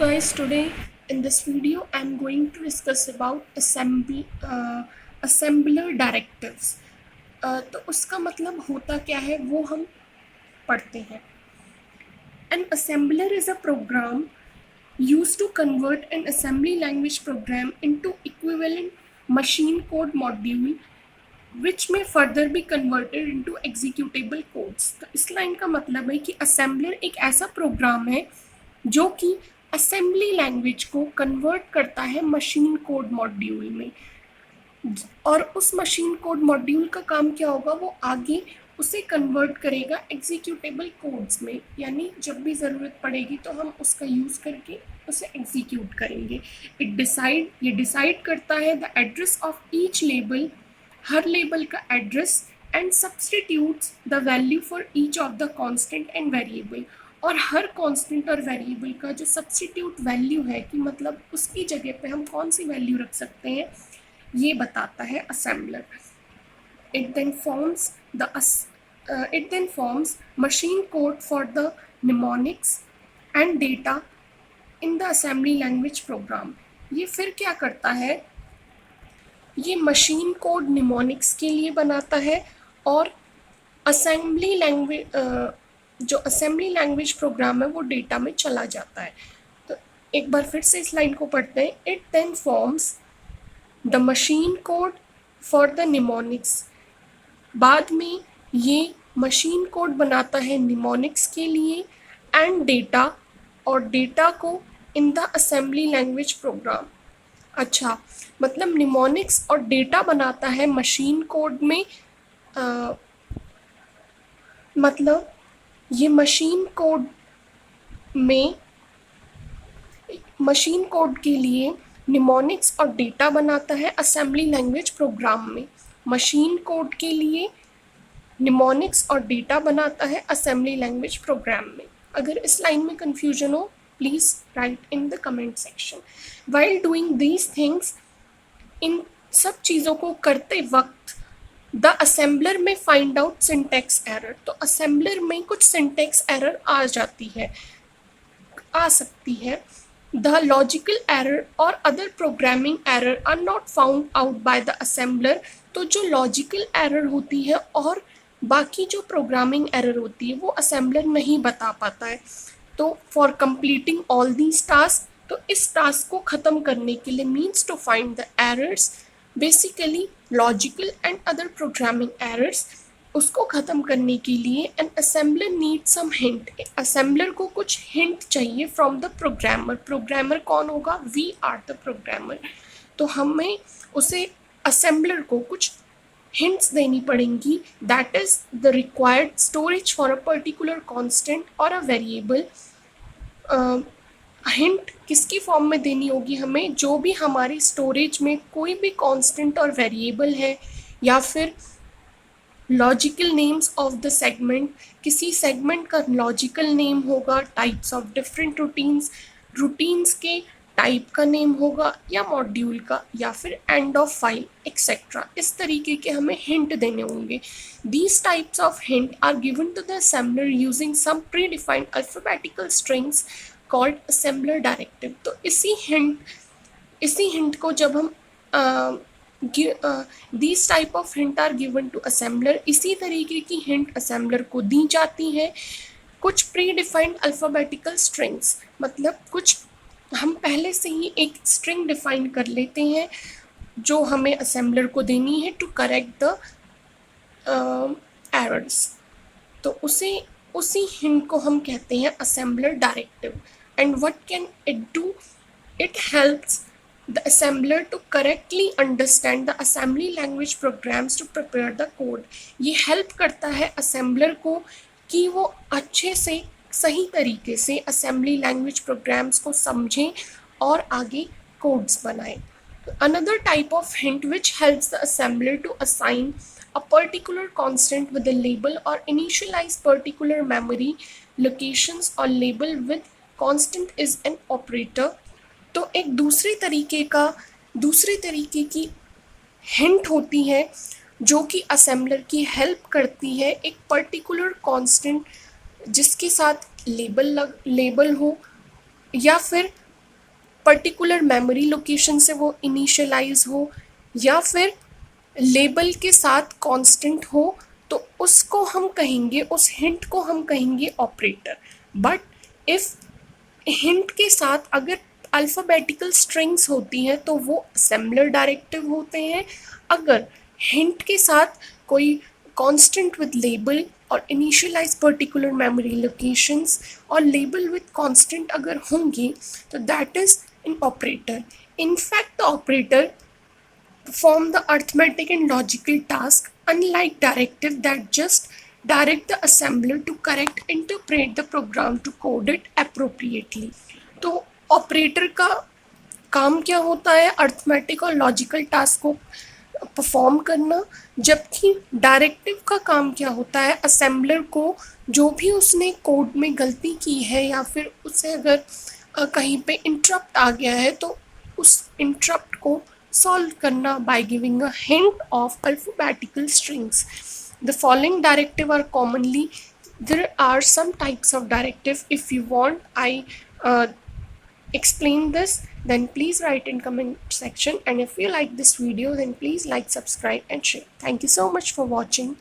guys, today in this video I'm going to discuss about assembler directives. तो उसका मतलब होता क्या है वो हम पढ़ते हैं. An assembler is a program used to convert an assembly language program into equivalent machine code module which may further be converted into executable codes. तो इस लाइन का मतलब है कि assembler एक ऐसा प्रोग्राम है जो कि असेंबली लैंग्वेज को कन्वर्ट करता है मशीन कोड मॉड्यूल में, और उस मशीन कोड मॉड्यूल का काम क्या होगा, वो आगे उसे कन्वर्ट करेगा एग्जीक्यूटेबल कोड्स में, यानी जब भी ज़रूरत पड़ेगी तो हम उसका यूज़ करके उसे एग्जीक्यूट करेंगे. ये डिसाइड करता है the address of each label, हर लेबल का address, and substitutes the value for each of the constant and variable, और हर कांस्टेंट और वेरिएबल का जो सब्सटीट्यूट वैल्यू है कि मतलब उसकी जगह पे हम कौन सी वैल्यू रख सकते हैं, ये बताता है assembler. It then forms machine code for the mnemonics and data in the assembly language program. ये फिर क्या करता है, ये मशीन कोड निमोनिक्स के लिए बनाता है और असेंबली लैंग्वेज जो असेंबली लैंग्वेज प्रोग्राम है वो डेटा में चला जाता है. तो एक बार फिर से इस लाइन को पढ़ते हैं. It then forms the machine code for the mnemonics. बाद में ये मशीन कोड बनाता है निमोनिक्स के लिए, एंड डेटा, और डेटा को in the assembly language program. अच्छा, मतलब निमोनिक्स और डेटा बनाता है मशीन कोड में. मतलब ये मशीन कोड के लिए निमोनिक्स और डेटा बनाता है असेंबली लैंग्वेज प्रोग्राम में. मशीन कोड के लिए निमोनिक्स और डेटा बनाता है असेंबली लैंग्वेज प्रोग्राम में. अगर इस लाइन में कंफ्यूजन हो, please write in the comment section. While doing these things, इन सब चीज़ों को करते वक्त द असेंबलर में फाइंड आउट सिंटैक्स एरर. तो असेंबलर में कुछ सिंटैक्स एरर आ सकती है. द लॉजिकल एरर और other programming error are not found out by the assembler. तो जो लॉजिकल एरर होती है और बाकी जो प्रोग्रामिंग एरर होती है वो असेंबलर नहीं बता पाता है. तो for completing all these task, तो इस टास्क को ख़त्म करने के लिए, means to find the errors, basically logical and other programming errors, उसको ख़त्म करने के लिए an assembler need some hint. Assembler को कुछ हिंट चाहिए फ्रॉम द प्रोग्रामर. प्रोग्रामर कौन होगा? We are the programmer. तो हमें उसे असेंबलर को कुछ हिंट्स देनी पड़ेंगी. That is the required storage for a particular constant और अ वेरिएबल. हिंट किसकी फॉर्म में देनी होगी हमें? जो भी हमारी स्टोरेज में कोई भी कांस्टेंट और वेरिएबल है, या फिर logical names of the segment, किसी सेगमेंट का लॉजिकल नेम होगा, टाइप्स ऑफ डिफरेंट रूटीन्स के टाइप का नेम होगा, या मॉड्यूल का, या फिर एंड ऑफ फाइल एक्सेट्रा. इस तरीके के हमें हिंट देने होंगे. These types of hint are given to the assembler using some predefined alphabetical strings called assembler directive. तो इसी हिंट को जब हम these type of hint are given to assembler, इसी तरीके की हिंट असेंबलर को दी जाती है. कुछ प्री डिफाइंड अल्फाबेटिकल स्ट्रिंग्स, मतलब कुछ हम पहले से ही एक स्ट्रिंग डिफाइन कर लेते हैं जो हमें असेंबलर को देनी है टू करेक्ट द एरर्स. तो उसी हिंट को हम कहते हैं assembler directive. And what can it do? It helps the assembler to correctly understand the assembly language programs to prepare the code. ये help करता है assembler को कि वो अच्छे से, सही तरीके से assembly language programs को समझें और आगे codes बनाएं. Another type of hint which helps the assembler to assign a particular constant with a label or initialize particular memory locations or label with constant is an operator. तो एक दूसरे तरीके की हिंट होती है जो कि असेंबलर की करती है एक पर्टिकुलर कांस्टेंट जिसके साथ लेबल हो, या फिर पर्टिकुलर मेमोरी लोकेशन से वो इनिशियलाइज हो या फिर लेबल के साथ कांस्टेंट हो, तो उसको हम कहेंगे, उस हिंट को हम कहेंगे ऑपरेटर। बट इफ़ हिंट के साथ अगर अल्फ़ाबेटिकल स्ट्रिंग्स होती हैं तो वो असेंबलर डायरेक्टिव होते हैं। अगर हिंट के साथ कोई कांस्टेंट विद लेबल और इनिशियलाइज पर्टिकुलर मेमोरी लोकेशंस और लेबल विद कांस्टेंट अगर होंगी तो that is an operator. In fact, the operator perform the arithmetic and logical task, unlike directive that just direct the assembler to correct interpret the program to code it appropriately. तो operator का काम क्या होता है? Arithmetic और logical task को perform करना, जबकि डायरेक्टिव का काम क्या होता है? असेंबलर को जो भी उसने कोड में गलती की है या फिर उसे अगर कहीं पे इंटरप्ट आ गया है तो उस इंटरप्ट को सॉल्व करना by giving a hint of alphabetical strings. The following directive are commonly, there are some types of directive. If you want I explain this, then please write in comment section, and if you like this video then please like, subscribe and share. Thank you so much for watching.